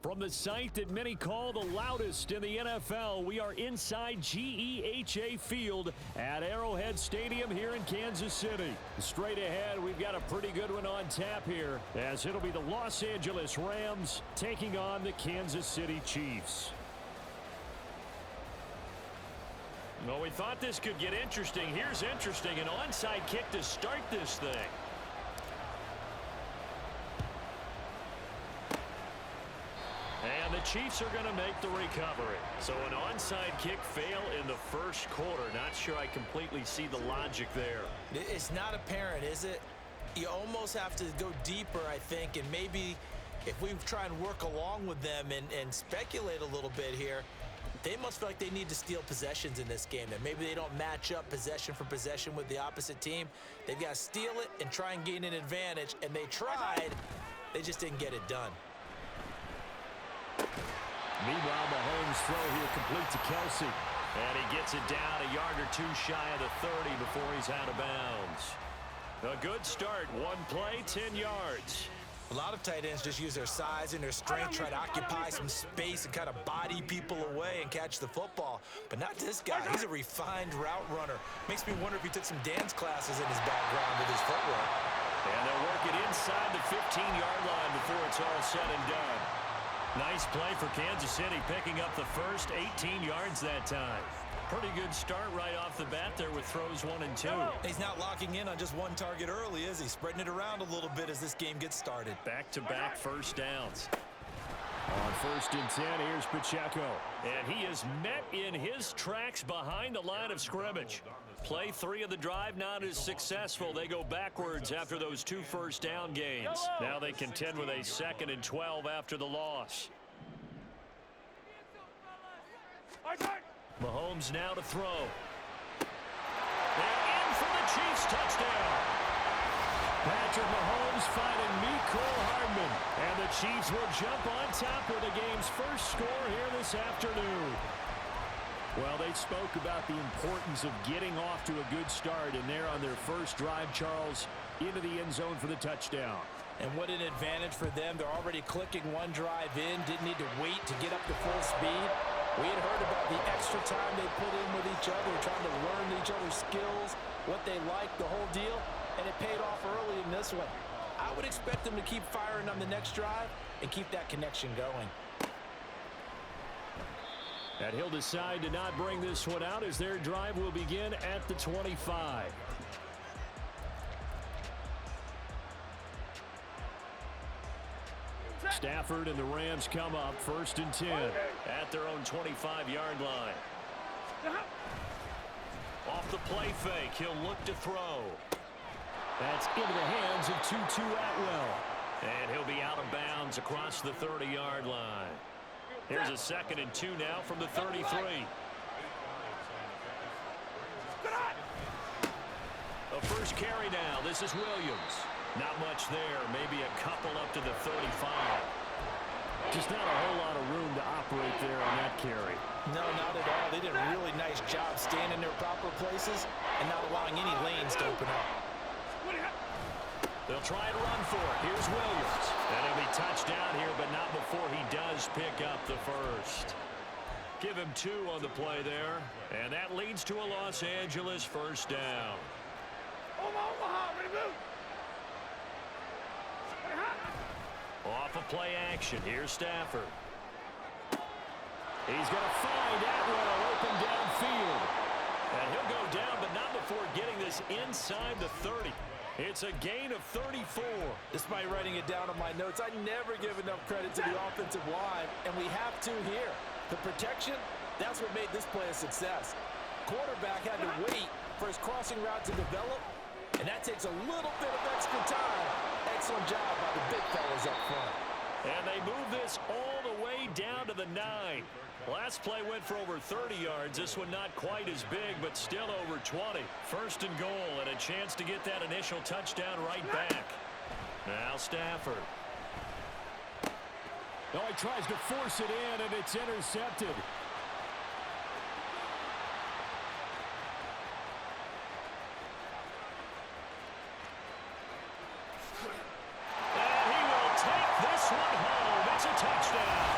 From the site that many call the loudest in the NFL, we are inside GEHA Field at Arrowhead Stadium here in Kansas City. Straight ahead, we've got a pretty good one on tap here, as it'll be the Los Angeles Rams taking on the Kansas City Chiefs. Well, we thought this could get interesting. Here's interesting, an onside kick to start this thing. And the Chiefs are going to make the recovery. So an onside kick fail in the first quarter. Not sure I completely see the logic there. It's not apparent, is it? You almost have to go deeper, I think, and maybe if we try and work along with them and speculate a little bit here, they must feel like they need to steal possessions in this game, and maybe they don't match up possession for possession with the opposite team. They've got to steal it and try and gain an advantage, and they tried. They just didn't get it done. Meanwhile, Mahomes' throw here complete to Kelsey. And he gets it down a yard or two shy of the 30 before he's out of bounds. A good start. One play, 10 yards. A lot of tight ends just use their size and their strength, try to occupy some space and kind of body people away and catch the football. But not this guy. He's a refined route runner. Makes me wonder if he took some dance classes in his background with his footwork. And they'll work it inside the 15-yard line before it's all said and done. Nice play for Kansas City, picking up the first 18 yards that time. Pretty good start right off the bat there with throws 1 and 2. He's not locking in on just one target early, is he? Spreading it around a little bit as this game gets started. Back-to-back first downs. On 1st and 10, here's Pacheco. And he is met in his tracks behind the line of scrimmage. Play 3 of the drive not as successful. They go backwards after those 2 first-down gains. Now they contend with a 2nd and 12 after the loss. Mahomes now to throw. And in for the Chiefs touchdown. Patrick Mahomes finding Mecole Hardman. And the Chiefs will jump on top with the game's first score here this afternoon. Well, they spoke about the importance of getting off to a good start, and they're on their first drive, Charles, into the end zone for the touchdown. And what an advantage for them. They're already clicking one drive in, didn't need to wait to get up to full speed. We had heard about the extra time they put in with each other, trying to learn each other's skills, what they like, the whole deal, and it paid off early in this one. I would expect them to keep firing on the next drive and keep that connection going. And he'll decide to not bring this one out as their drive will begin at the 25. Stafford and the Rams come up 1st and 10 at their own 25-yard line. Off the play fake, he'll look to throw. That's into the hands of Tutu Atwell. And he'll be out of bounds across the 30-yard line. Here's a 2nd and 2 now from the 33. A first carry now. This is Williams. Not much there. Maybe a couple up to the 35. Just not a whole lot of room to operate there on that carry. No, not at all. They did a really nice job staying in their proper places and not allowing any lanes to open up. They'll try and run for it. Here's Williams. And he'll be touched down here, but not before he does pick up the first. Give him 2 on the play there. And that leads to a Los Angeles first down. Off of play action. Here's Stafford. He's going to find Atwell open downfield. And he'll go down, but not before getting this inside the 30. It's a gain of 34. Despite writing it down on my notes, I never give enough credit to the offensive line, and we have to here. The protection, that's what made this play a success. Quarterback had to wait for his crossing route to develop, and that takes a little bit of extra time. Excellent job by the big fellas up front. And they move this all the way down to the 9. Last play went for over 30 yards. This one not quite as big, but still over 20. 1st and goal, and a chance to get that initial touchdown right back. Now Stafford. Oh, he tries to force it in, and it's intercepted. And he will take this one home. It's a touchdown.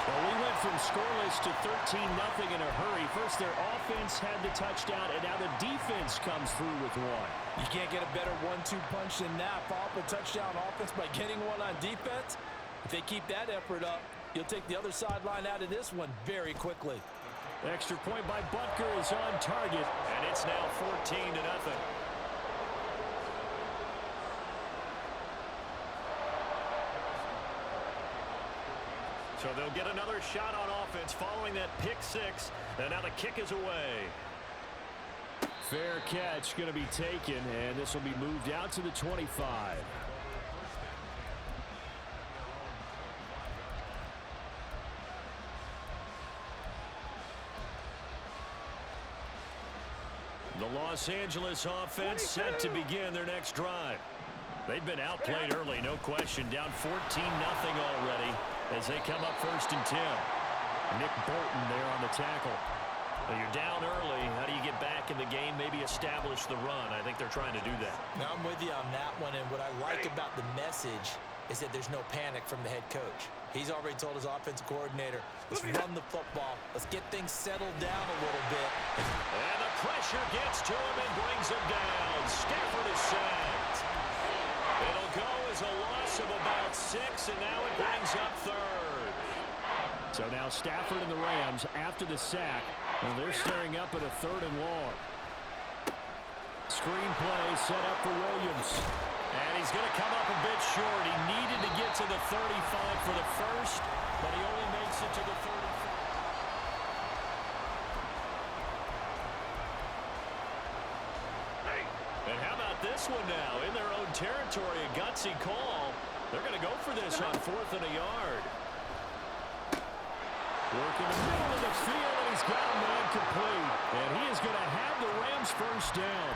Well, we went from scoreless to 13-0 in a hurry. First, their offense had the touchdown, and now the defense comes through with one. You can't get a better 1-2 punch than that. Follow up a touchdown offense by getting one on defense. If they keep that effort up, you'll take the other sideline out of this one very quickly. Extra point by Butker is on target. And it's now 14-0. So they'll get another shot on offense following that pick six. And now the kick is away. Fair catch going to be taken, and this will be moved out to the 25. The Los Angeles offense set to begin their next drive. They've been outplayed early, no question. Down 14-0 already as they come up 1st and 10. Nick Bolton there on the tackle. Well, you're down early. How do you get back in the game? Maybe establish the run. I think they're trying to do that. Now, I'm with you on that one, and what I like about the message is that there's no panic from the head coach. He's already told his offensive coordinator, let's run the football. Let's get things settled down a little bit. And the pressure gets to him and brings him down. Stafford is sacked. It'll go as a loss of about 6, and now it brings up 3rd. So now Stafford and the Rams after the sack. Well, they're staring up at a 3rd and long. Screen play set up for Williams. And he's going to come up a bit short. He needed to get to the 35 for the first, but he only makes it to the 35. And how about this one now? In their own territory, a gutsy call. They're going to go for this on 4th and a yard. Working the middle of the field, and he's got a man complete. And he is going to have the Rams first down.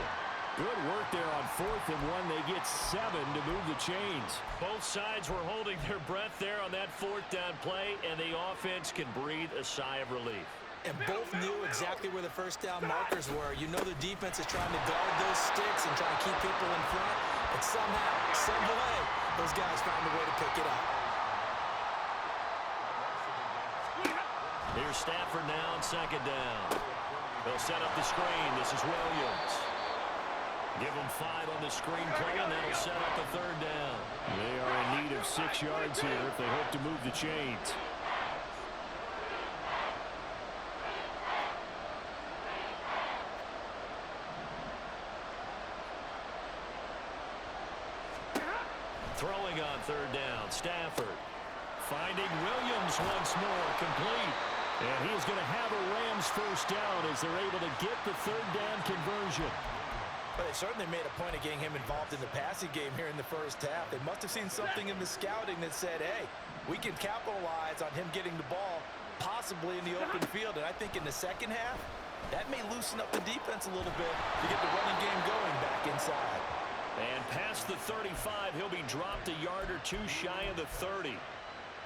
Good work there on 4th and 1. They get 7 to move the chains. Both sides were holding their breath there on that 4th down play, and the offense can breathe a sigh of relief. And both knew exactly where the first down markers were. You know the defense is trying to guard those sticks and try to keep people in front. But somehow, some way, those guys found a way to pick it up. Here's Stafford now on 2nd down. They'll set up the screen. This is Williams. Give them 5 on the screen play, and that'll set up a 3rd down. They are in need of 6 yards here if they hope to move the chains. Throwing on 3rd down, Stafford. Finding Williams once more, complete. And he is going to have a Rams first down as they're able to get the 3rd down conversion. But they certainly made a point of getting him involved in the passing game here in the first half. They must have seen something in the scouting that said, hey, we can capitalize on him getting the ball possibly in the open field. And I think in the second half, that may loosen up the defense a little bit to get the running game going back inside. And past the 35, he'll be dropped a yard or 2 shy of the 30.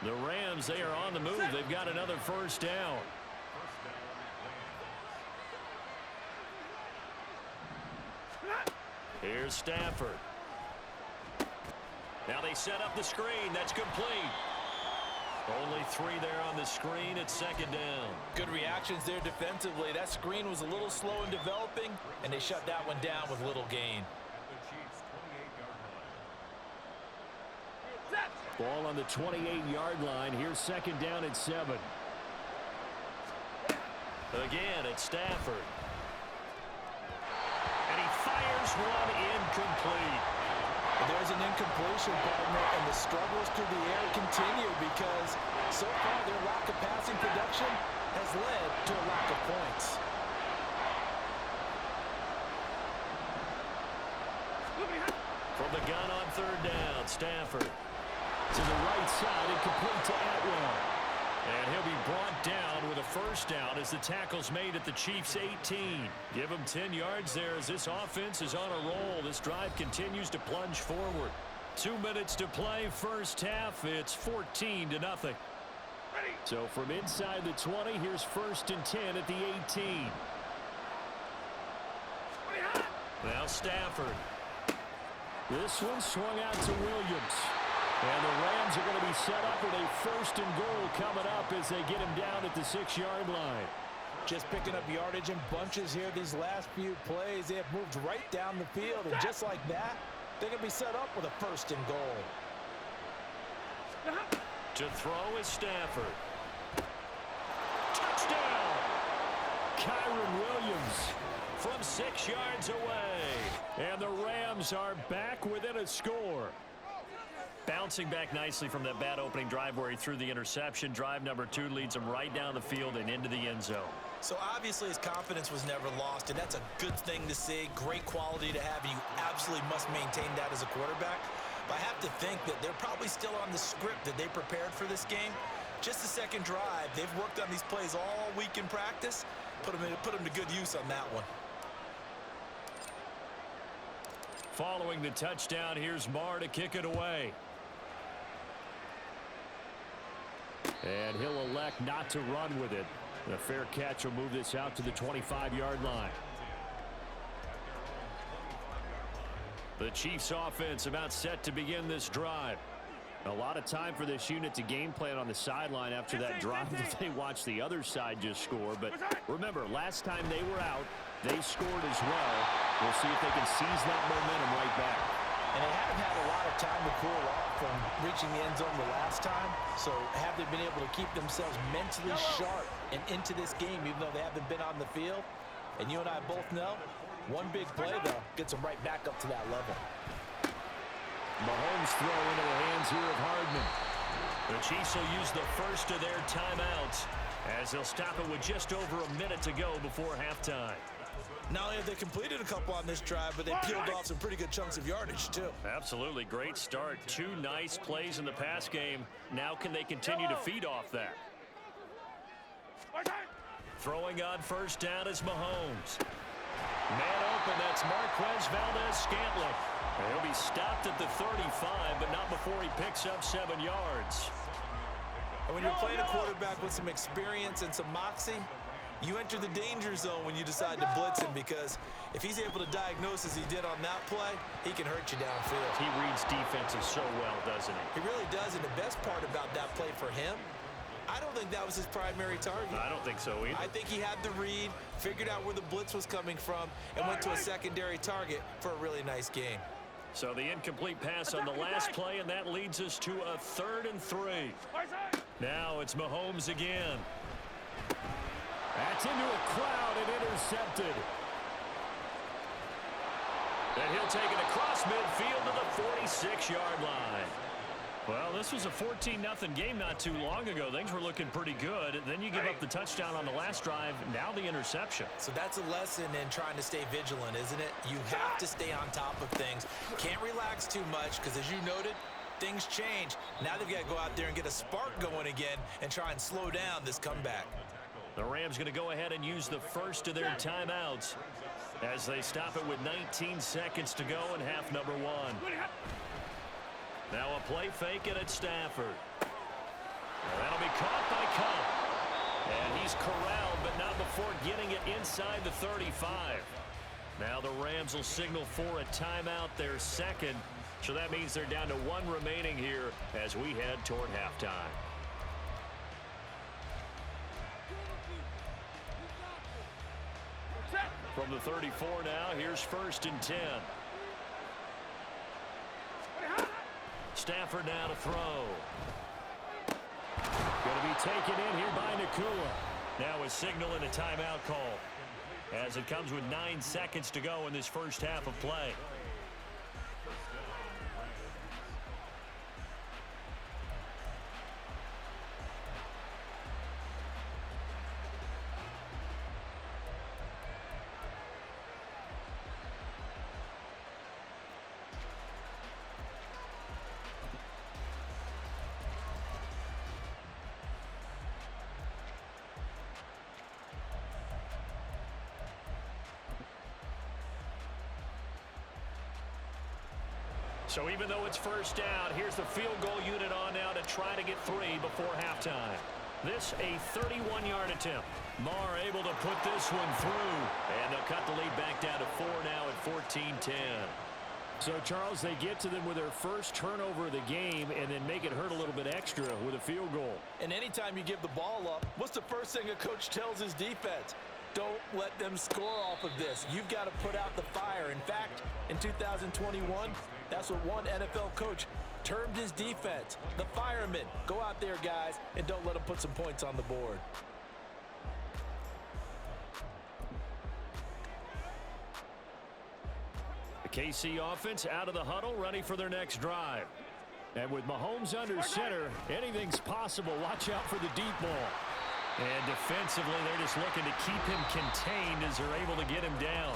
The Rams, they are on the move. They've got another first down. Here's Stafford. Now they set up the screen. That's complete. Only 3 there on the screen at 2nd down. Good reactions there defensively. That screen was a little slow in developing, and they shut that one down with little gain. Ball on the 28-yard line. Here's 2nd down at 7. Again, it's Stafford. And he fires one incomplete. There's an incompletion, partner, and the struggles through the air continue because so far their lack of passing production has led to a lack of points. From the gun on 3rd down, Stafford. To the right side and complete to Atwell. And he'll be brought down with a first down as the tackle's made at the Chiefs' 18. Give him 10 yards there as this offense is on a roll. This drive continues to plunge forward. 2 minutes to play, first half. It's 14-0. So from inside the 20, here's 1st and 10 at the 18. Now Stafford. This one swung out to Williams. And the Rams are going to be set up with a first and goal coming up as they get him down at the 6-yard line. Just picking up yardage in bunches here these last few plays. They have moved right down the field, and just like that, they're going to be set up with a first and goal. To throw is Stafford. Touchdown! Kyron Williams. From 6 yards away. And the Rams are back within a score. Bouncing back nicely from that bad opening drive where he threw the interception. Drive number 2 leads him right down the field and into the end zone. So obviously his confidence was never lost, and that's a good thing to see. Great quality to have, and you absolutely must maintain that as a quarterback. But I have to think that they're probably still on the script that they prepared for this game. Just the second drive. They've worked on these plays all week in practice. Put them to good use on that one. Following the touchdown, here's Marr to kick it away. And he'll elect not to run with it. A fair catch will move this out to the 25-yard line. The Chiefs offense about set to begin this drive. A lot of time for this unit to game plan on the sideline after that drive that they watched the other side just score. But remember, last time they were out, they scored as well. We'll see if they can seize that momentum right back. And they haven't had a lot of time to cool off from reaching the end zone the last time. So have they been able to keep themselves mentally sharp and into this game, even though they haven't been on the field? And you and I both know, one big play, though, gets them right back up to that level. Mahomes throw into the hands here of Hardman. The Chiefs will use the first of their timeouts as they'll stop it with just over a minute to go before halftime. Not only have they completed a couple on this drive, but they peeled off some pretty good chunks of yardage, too. Absolutely. Great start. 2 nice plays in the pass game. Now can they continue to feed off that? Throwing on first down is Mahomes. Man open, that's Marquez Valdez-Scantling. He'll be stopped at the 35, but not before he picks up 7 yards. And when you're playing a quarterback with some experience and some moxie, you enter the danger zone when you decide to blitz him, because if he's able to diagnose as he did on that play, he can hurt you downfield. He reads defenses so well, doesn't he? He really does, and the best part about that play for him, I don't think that was his primary target. I don't think so either. I think he had the read, figured out where the blitz was coming from, and went to a secondary target for a really nice gain. So the incomplete pass on the last play, and that leads us to a 3rd and 3. Now it's Mahomes again. That's into a crowd and intercepted. And he'll take it across midfield to the 46-yard line. Well, this was a 14-0 game not too long ago. Things were looking pretty good. Then you give up the touchdown on the last drive. Now the interception. So that's a lesson in trying to stay vigilant, isn't it? You have to stay on top of things. Can't relax too much, because as you noted, things change. Now they've got to go out there and get a spark going again and try and slow down this comeback. The Rams going to go ahead and use the first of their timeouts as they stop it with 19 seconds to go in half number 1. Now a play fake, and it's Stafford. That'll be caught by Cup. And he's corralled, but not before getting it inside the 35. Now the Rams will signal for a timeout, their second. So that means they're down to 1 remaining here as we head toward halftime. From the 34 now, here's 1st and 10. Stafford now to throw. Going to be taken in here by Nakua. Now a signal and a timeout call as it comes with 9 seconds to go in this first half of play. So even though it's first down, here's the field goal unit on now to try to get 3 before halftime. This a 31-yard attempt. Marr able to put this one through. And they'll cut the lead back down to 4 now at 14-10. So, Charles, they get to them with their first turnover of the game and then make it hurt a little bit extra with a field goal. And anytime you give the ball up, what's the first thing a coach tells his defense? Don't let them score off of this. You've got to put out the fire. In fact, in 2021, that's what one NFL coach termed his defense. The firemen. Go out there, guys, and don't let them put some points on the board. The KC offense out of the huddle, ready for their next drive. And with Mahomes under center, anything's possible. Watch out for the deep ball. And defensively, they're just looking to keep him contained as they're able to get him down.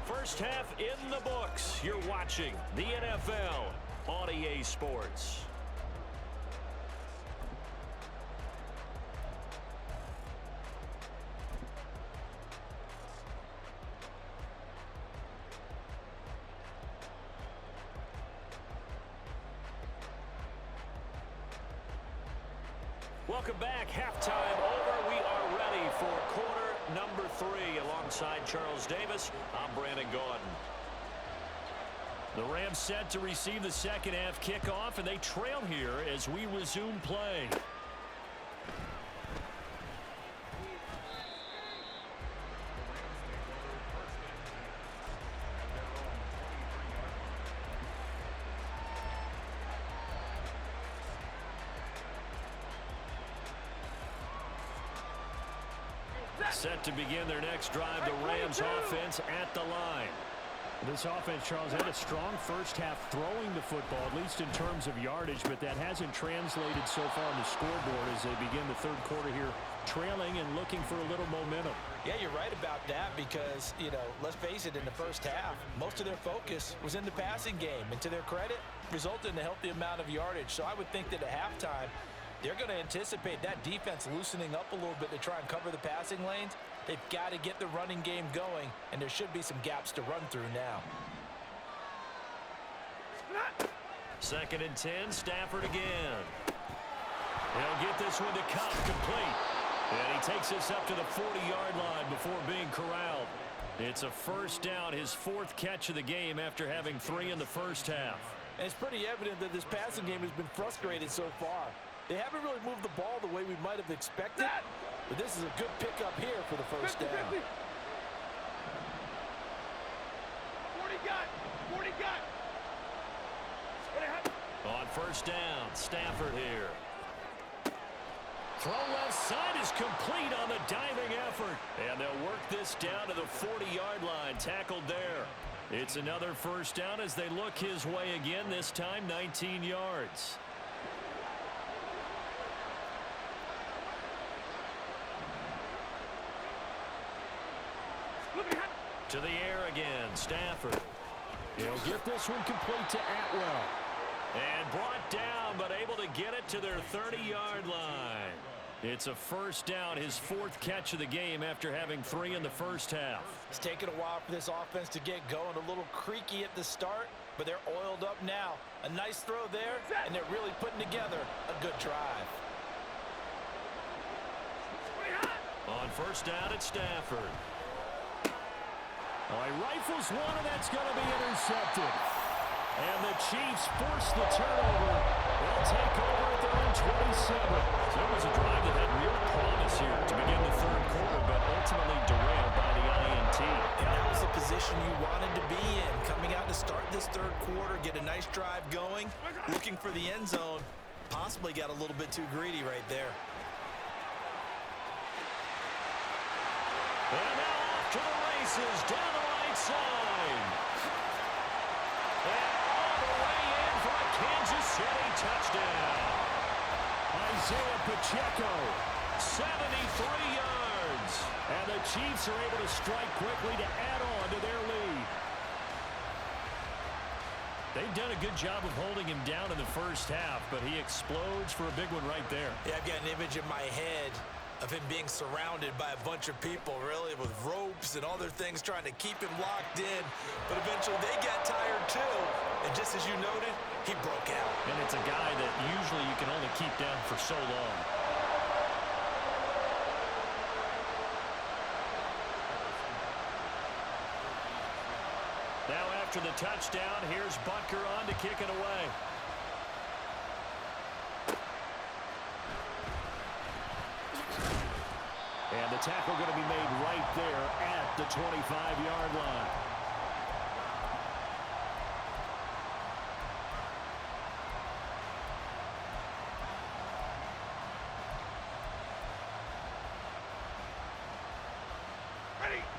First half in the books. You're watching the NFL on EA Sports. Welcome back. Halftime over. We are ready for quarter number 3. Alongside Charles Davis, I'm Brandon Gaudin. The Rams set to receive the second half kickoff, and they trail here as we resume play. Set to begin their next drive, the Rams offense at the line. This offense, Charles, had a strong first half throwing the football, at least in terms of yardage, but that hasn't translated so far on the scoreboard as they begin the third quarter here, trailing and looking for a little momentum. Yeah, you're right about that because, let's face it, in the first half, most of their focus was in the passing game, and to their credit, resulted in a healthy amount of yardage. So I would think that at halftime, they're going to anticipate that defense loosening up a little bit to try and cover the passing lanes. They've got to get the running game going, and there should be some gaps to run through now. Second and 10, Stafford again. He'll get this one to Cup, complete. And he takes this up to the 40-yard line before being corralled. It's a first down, his 4th catch of the game after having 3 in the first half. And it's pretty evident that this passing game has been frustrated so far. They haven't really moved the ball the way we might have expected, but this is a good pickup here for the first down. 40 got. On first down, Stafford here. Throw left side is complete on the diving effort. And they'll work this down to the 40-yard line, tackled there. It's another first down as they look his way again, this time 19 yards. To the air again, Stafford. He'll get this one complete to Atwell. And brought down, but able to get it to their 30-yard line. It's a first down, his 4th catch of the game after having 3 in the first half. It's taken a while for this offense to get going, a little creaky at the start, but they're oiled up now. A nice throw there, and they're really putting together a good drive. On first down, it's Stafford. Well, he rifles one, and that's going to be intercepted. And the Chiefs force the turnover. They'll take over at their own 27. So it was a drive that had real promise here to begin the third quarter, but ultimately derailed by the INT. And that was the position you wanted to be in. Coming out to start this third quarter, get a nice drive going, looking for the end zone. Possibly got a little bit too greedy right there. And now off to the races, down the right side. And all the way in for a Kansas City touchdown. Isaiah Pacheco. 73 yards. And the Chiefs are able to strike quickly to add on to their lead. They've done a good job of holding him down in the first half, but he explodes for a big one right there. Yeah, I've got an image in my head of him being surrounded by a bunch of people, really, with ropes and other things trying to keep him locked in. But eventually they got tired too. And just as you noted, he broke out. And it's a guy that usually you can only keep down for so long. Now after the touchdown. Here's Butker on to kick it away. And the tackle going to be made right there at the 25-yard line.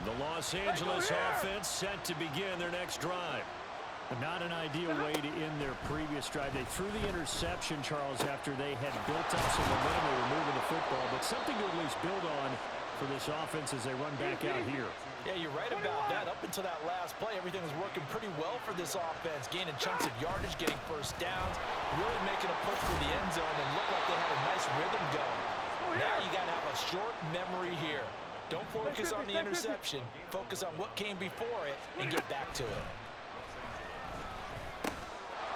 The Los Angeles offense set to begin their next drive. Not an ideal way to end their previous drive. They threw the interception, Charles, after they had built up some momentum. They were moving the football, but something to at least build on for this offense as they run back out here. Yeah, you're right about that. Up until that last play, everything was working pretty well for this offense. Gaining chunks of yardage, getting first downs, really making a push for the end zone, and looked like they had a nice rhythm going. Now you got to have a short memory here. Don't focus on the interception. Focus on what came before it and get back to it.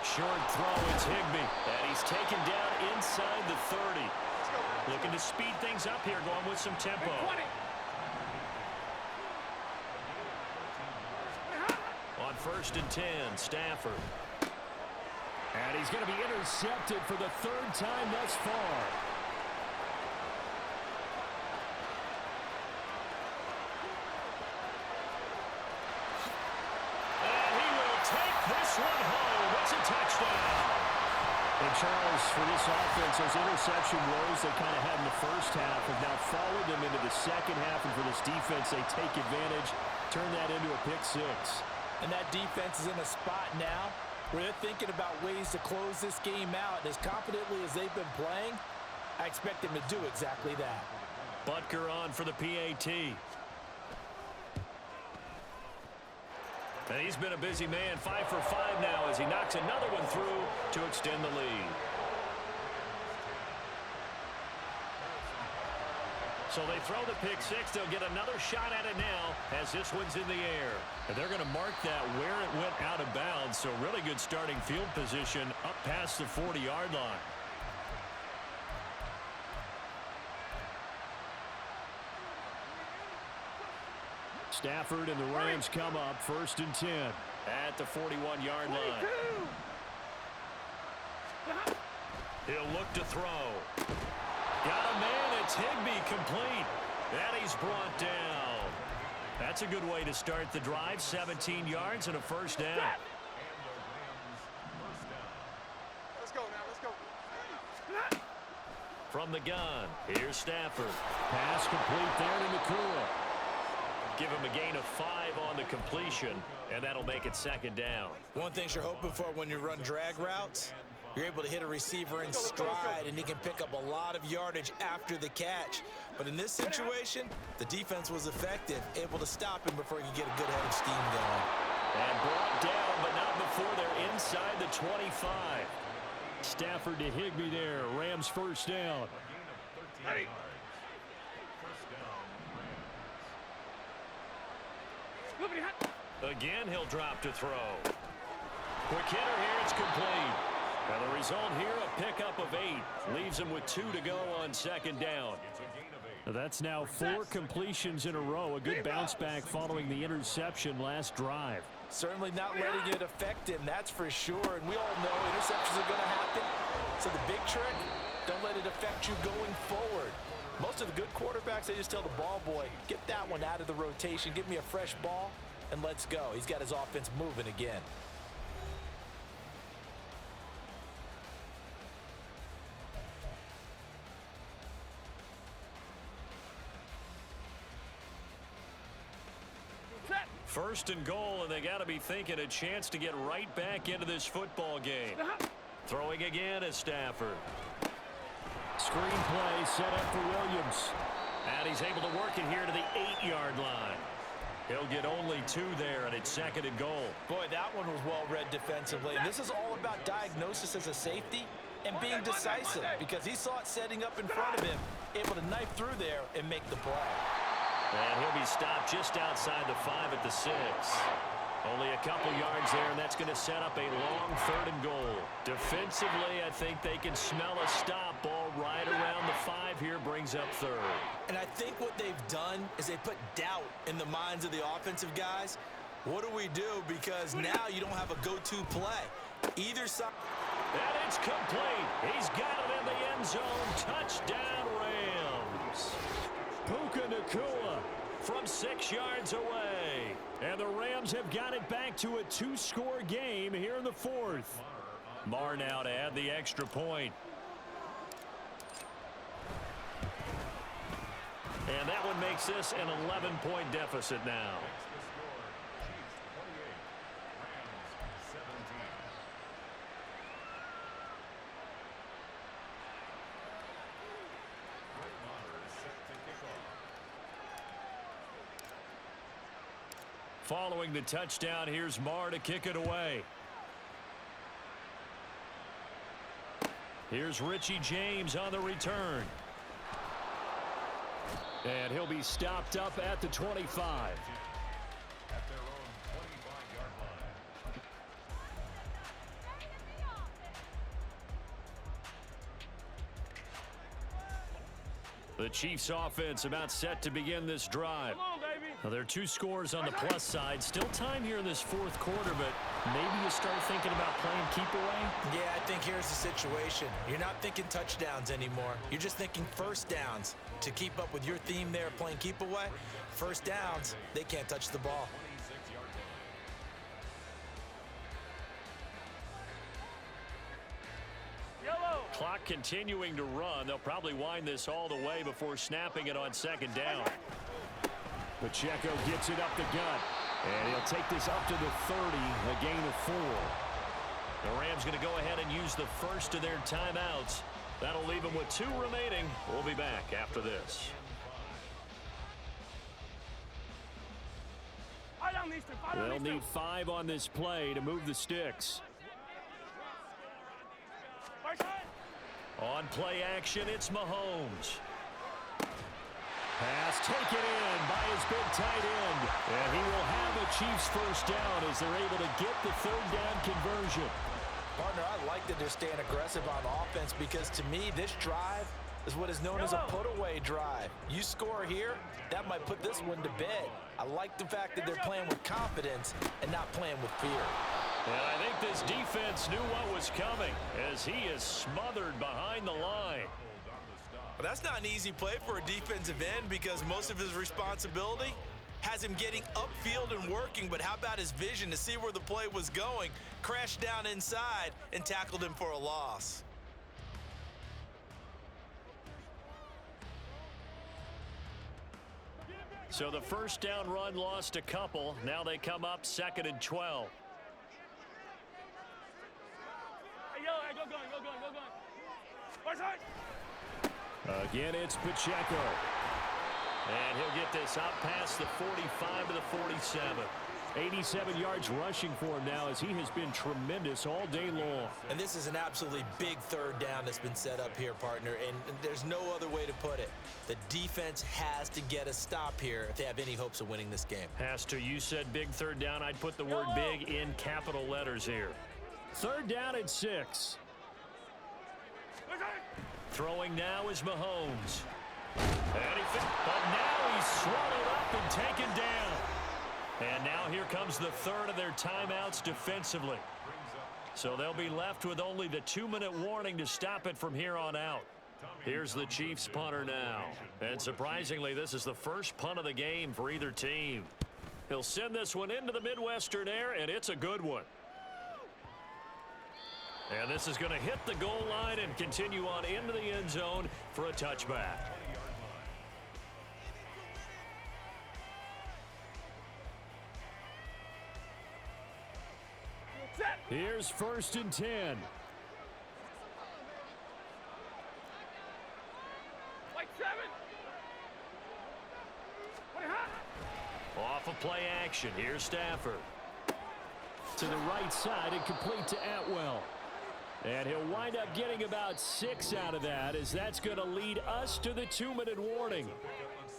Short throw, it's Higbee. And he's taken down inside the 30. Looking to speed things up here, going with some tempo. On 1st and 10, Stafford. And he's going to be intercepted for the 3rd time thus far. This one home. It's a touchdown. And Charles, for this offense, those interception woes they kind of had in the first half have now followed them into the second half. And for this defense, they take advantage, turn that into a pick 6. And that defense is in a spot now where they're thinking about ways to close this game out. And as confidently as they've been playing, I expect them to do exactly that. Butker on for the PAT. And he's been a busy man, 5 for 5 now as he knocks another one through to extend the lead. So they throw the pick 6. They'll get another shot at it now as this one's in the air. And they're going to mark that where it went out of bounds. So really good starting field position up past the 40-yard line. Stafford and the Rams come up 1st and 10 at the 41-yard line. He'll look to throw. Got a man. It's Higbee complete. And he's brought down. That's a good way to start the drive. 17 yards and a 1st down. Let's go now. Let's go. From the gun, here's Stafford. Pass complete there to Nakua. Give him a gain of 5 on the completion, and that'll make it 2nd down. One thing you're hoping for when you run drag routes, you're able to hit a receiver in stride, and he can pick up a lot of yardage after the catch. But in this situation, the defense was effective, able to stop him before he could get a good head of steam going. And brought down, but not before they're inside the 25. Stafford to Higbee there. Rams 1st down. Ready. Again, he'll drop to throw. Quick hitter here, it's complete. And the result here, a pickup of 8. Leaves him with 2 to go on 2nd down. That's now 4 completions in a row. A good bounce back following the interception last drive. Certainly not letting it affect him, that's for sure. And we all know interceptions are going to happen. So the big trick, don't let it affect you going forward. Most of the good quarterbacks, they just tell the ball boy, get that one out of the rotation, give me a fresh ball, and let's go. He's got his offense moving again. First and goal, and they got to be thinking a chance to get right back into this football game. Throwing again is Stafford. Screen play set up for Williams. And he's able to work it here to the 8-yard line. He'll get only 2 there, and it's 2nd and goal. Boy, that one was well-read defensively. And this is all about diagnosis as a safety and being decisive, because he saw it setting up in front of him, able to knife through there and make the play. And he'll be stopped just outside the 5 at the 6. Only a couple yards there, and that's going to set up a long 3rd and goal. Defensively, I think they can smell a stop. Ball right around the 5 here, brings up 3rd. And I think what they've done is they put doubt in the minds of the offensive guys. What do we do? Because now you don't have a go-to play. Either side. And it's complete. He's got it in the end zone. Touchdown, Rams. Puka Nacua From 6 yards away. And the Rams have got it back to a 2-score game here in the fourth. Marr now to add the extra point. And that one makes this an 11-point deficit now. Following the touchdown, here's Marr to kick it away. Here's Richie James on the return. And he'll be stopped up at the 25. At their own 25-yard line. The Chiefs offense about set to begin this drive. Come on, baby. Now, there are 2 scores on the plus side. Still time here in this fourth quarter, but maybe you start thinking about playing keep away. Yeah, I think here's the situation. You're not thinking touchdowns anymore. You're just thinking first downs. To keep up with your theme there, playing keep away, first downs, they can't touch the ball. 26-yard line. Yellow. Clock continuing to run. They'll probably wind this all the way before snapping it on second down. Pacheco gets it up the gut. And he'll take this up to the 30, a gain of 4. The Rams going to go ahead and use the first of their timeouts. That'll leave them with 2 remaining. We'll be back after this. They'll need 5 on this play to move the sticks. On play action, it's Mahomes. Pass taken in by his big tight end. And he will have a Chiefs first down as they're able to get the third down conversion. Partner, I like that they're staying aggressive on offense because to me, this drive is what is known as a put-away drive. You score here, that might put this one to bed. I like the fact that they're playing with confidence and not playing with fear. And I think this defense knew what was coming as he is smothered behind the line. But that's not an easy play for a defensive end because most of his responsibility has him getting upfield and working, but how about his vision to see where the play was going, crashed down inside, and tackled him for a loss. So the first down run lost a couple. Now they come up 2nd and 12. Again, it's Pacheco. And he'll get this up past the 45 to the 47. 87 yards rushing for him now as he has been tremendous all day long. And this is an absolutely big third down that's been set up here, partner, and there's no other way to put it. The defense has to get a stop here if they have any hopes of winning this game. Pastor, you said big third down. I'd put the word big in capital letters here. Third down and 6. Throwing now is Mahomes. But now he's swallowed up and taken down. And now here comes the third of their timeouts defensively. So they'll be left with only the 2-minute warning to stop it from here on out. Here's the Chiefs punter now. And surprisingly, this is the first punt of the game for either team. He'll send this one into the Midwestern air, and it's a good one. And this is going to hit the goal line and continue on into the end zone for a touchback. Here's 1st and 10. Off of play action. Here's Stafford. To the right side and complete to Atwell. And he'll wind up getting about 6 out of that as that's going to lead us to the 2-minute warning.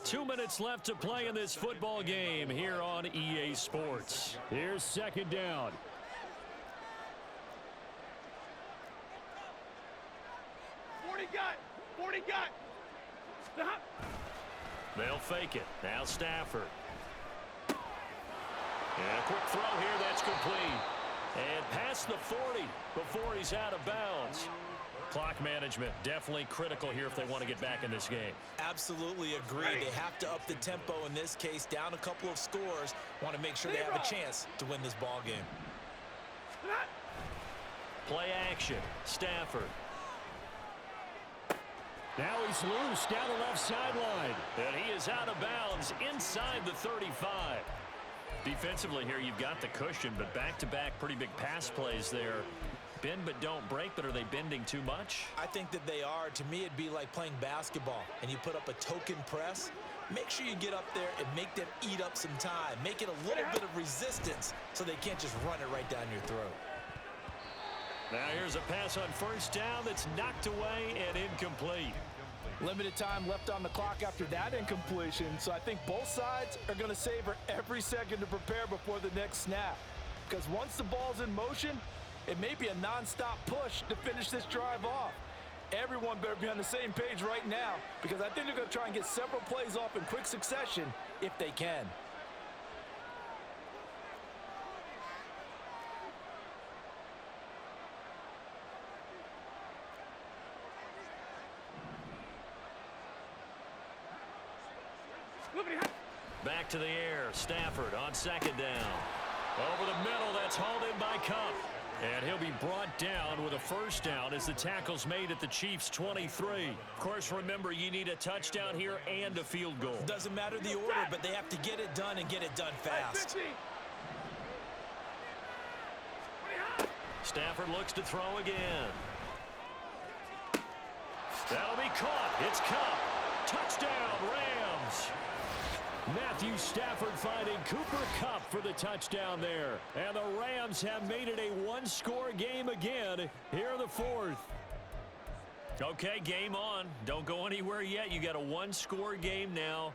2 minutes left to play in this football game here on EA Sports. Here's 2nd down. 40 got. They'll fake it. Now Stafford. And a quick throw here, that's complete. And past the 40 before he's out of bounds. Clock management definitely critical here if they want to get back in this game. Absolutely agree. They have to up the tempo in this case, down a couple of scores. Want to make sure they have a chance to win this ball game. Play action. Stafford. Now he's loose down the left sideline. And he is out of bounds inside the 35. Defensively here, you've got the cushion, but back-to-back pretty big pass plays there. Bend but don't break, but are they bending too much? I think that they are. To me, it'd be like playing basketball, and you put up a token press. Make sure you get up there and make them eat up some time. Make it a little bit of resistance so they can't just run it right down your throat. Now here's a pass on first down that's knocked away and incomplete. Limited time left on the clock after that incompletion, so I think both sides are going to savor every second to prepare before the next snap. Because once the ball's in motion, it may be a non-stop push to finish this drive off. Everyone better be on the same page right now, because I think they're going to try and get several plays off in quick succession if they can. Back to the air. Stafford on second down. Over the middle, that's hauled in by Cup. And he'll be brought down with a first down as the tackle's made at the Chiefs' 23. Of course, remember, you need a touchdown here and a field goal. Doesn't matter the order, but they have to get it done and get it done fast. Stafford looks to throw again. That'll be caught. It's Cup. Touchdown, Rams. Matthew Stafford finding Cooper Kupp for the touchdown there. And the Rams have made it a one-score game again here in the fourth. Okay, game on. Don't go anywhere yet. You got a one-score game now.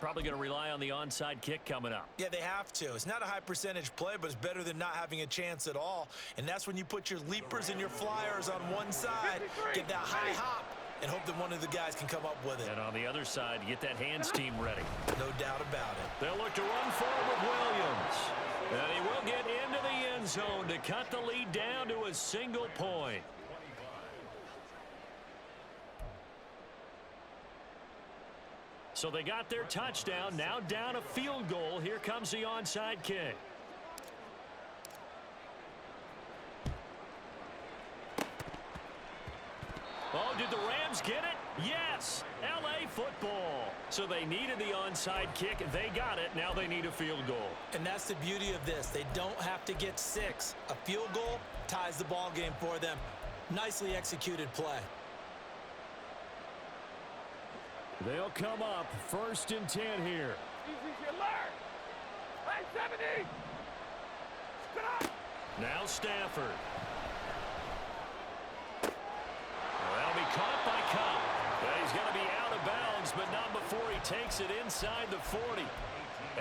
Probably going to rely on the onside kick coming up. Yeah, they have to. It's not a high percentage play, but it's better than not having a chance at all. And that's when you put your leapers and your flyers on one side, get that high hop, and hope that one of the guys can come up with it. And on the other side, get that hands team ready. No doubt about it. They'll look to run forward with Williams. And he will get into the end zone to cut the lead down to a single point. So they got their touchdown, now down a field goal. Here comes the onside kick. Oh, did the Rams get it? Yes! L.A. football. So they needed the onside kick. They got it. Now they need a field goal. And that's the beauty of this. They don't have to get 6. A field goal ties the ball game for them. Nicely executed play. They'll come up 1st and 10 here. Now Stafford. That'll be caught by Cup. He's going to be out of bounds, but not before he takes it inside the 40.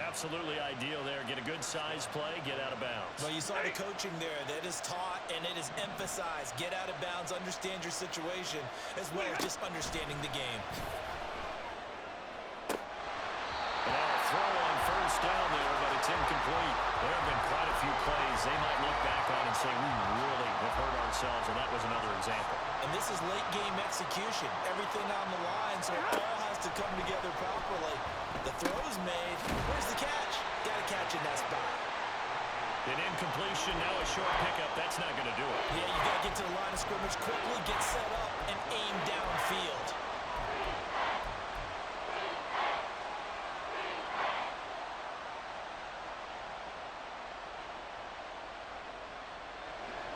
Absolutely ideal there. Get a good size play, get out of bounds. Well, you saw the coaching there. That is taught and it is emphasized. Get out of bounds, understand your situation, as well as just understanding the game. And a throw on first down there, but it's incomplete. There have been quite a few plays they might look back on and say, we really have hurt ourselves, and that was another example. And this is late game execution. Everything on the line, so it all has to come together properly. The throw's made. Where's the catch? Got to catch in that spot. An incompletion, now a short pickup. That's not going to do it. Yeah, you got to get to the line of scrimmage quickly, get set up, and aim downfield.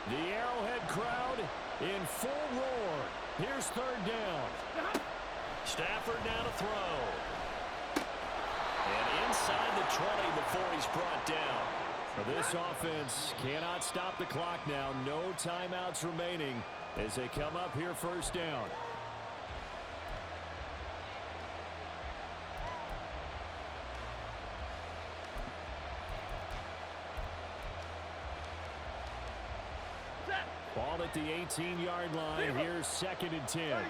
The Arrowhead crowd in full roar. Here's 3rd down. Stafford now to throw. And inside the 20 before he's brought down. This offense cannot stop the clock now. No timeouts remaining as they come up here 1st down. Ball at the 18-yard line. Here's 2nd and 10.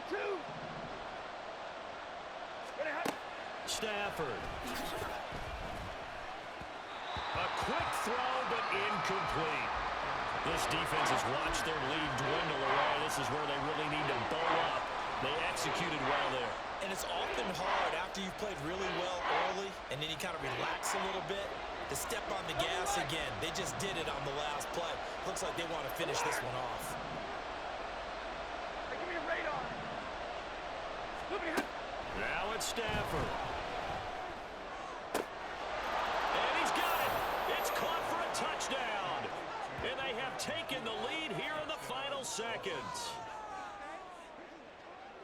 Stafford. A quick throw, but incomplete. This defense has watched their lead dwindle away. This is where they really need to bow up. They executed well there. And it's often hard after you've played really well early and then you kind of relax a little bit to step on the gas again. They just did it on the last play. Looks like they want to finish this one off. Give me a radar. Now it's Stafford. And he's got it. It's caught for a touchdown. And they have taken the lead here in the final seconds.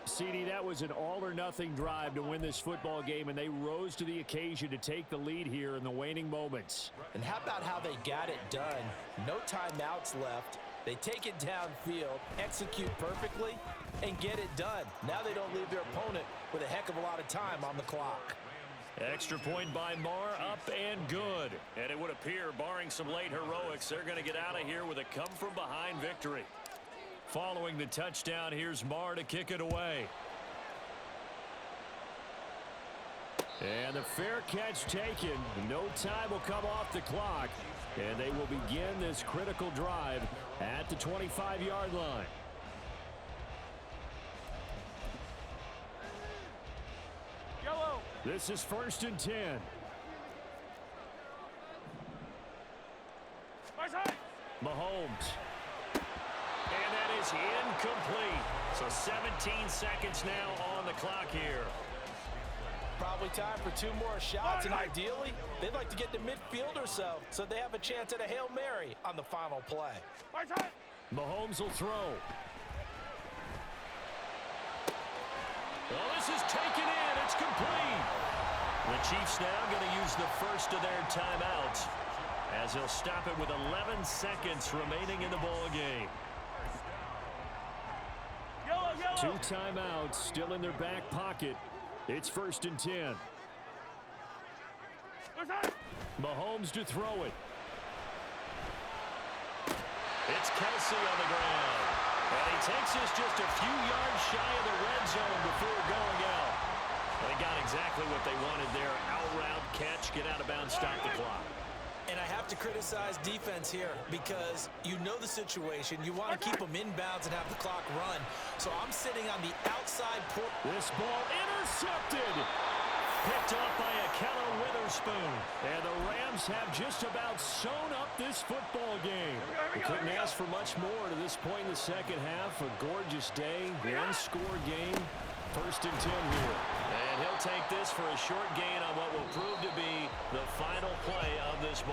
CD, that was an all-or-nothing drive to win this football game, and they rose to the occasion to take the lead here in the waning moments. And how about how they got it done? No timeouts left. They take it downfield, execute perfectly, and get it done. Now they don't leave their opponent with a heck of a lot of time on the clock. Extra point by Marr, up and good. And it would appear, barring some late heroics, they're going to get out of here with a come-from-behind victory. Following the touchdown, here's Marr to kick it away. And the fair catch taken. No time will come off the clock. And they will begin this critical drive at the 25-yard line. Yellow. This is 1st and 10. Mahomes. And that is incomplete. So 17 seconds now on the clock here. Probably time for 2 more shots, and ideally, they'd like to get to midfield or so they have a chance at a Hail Mary on the final play. Mahomes will throw. Well, this is taken in. It's complete. The Chiefs now going to use the first of their timeouts as he'll stop it with 11 seconds remaining in the ball game. 2 timeouts still in their back pocket. It's 1st and 10. Mahomes to throw it. It's Kelsey on the ground. And he takes this just a few yards shy of the red zone before going out. They got exactly what they wanted there. Out route, catch, get out of bounds, stop the clock. And I have to criticize defense here because you know the situation. You want to keep them inbounds and have the clock run. So I'm sitting on the outside port. This ball intercepted. Picked off by Akello Witherspoon. And the Rams have just about sewn up this football game. We couldn't ask for much more to this point in the second half. A gorgeous day, one-score game. 1st and 10 here. And he'll take this for a short gain on what will prove to be the final play of this ball.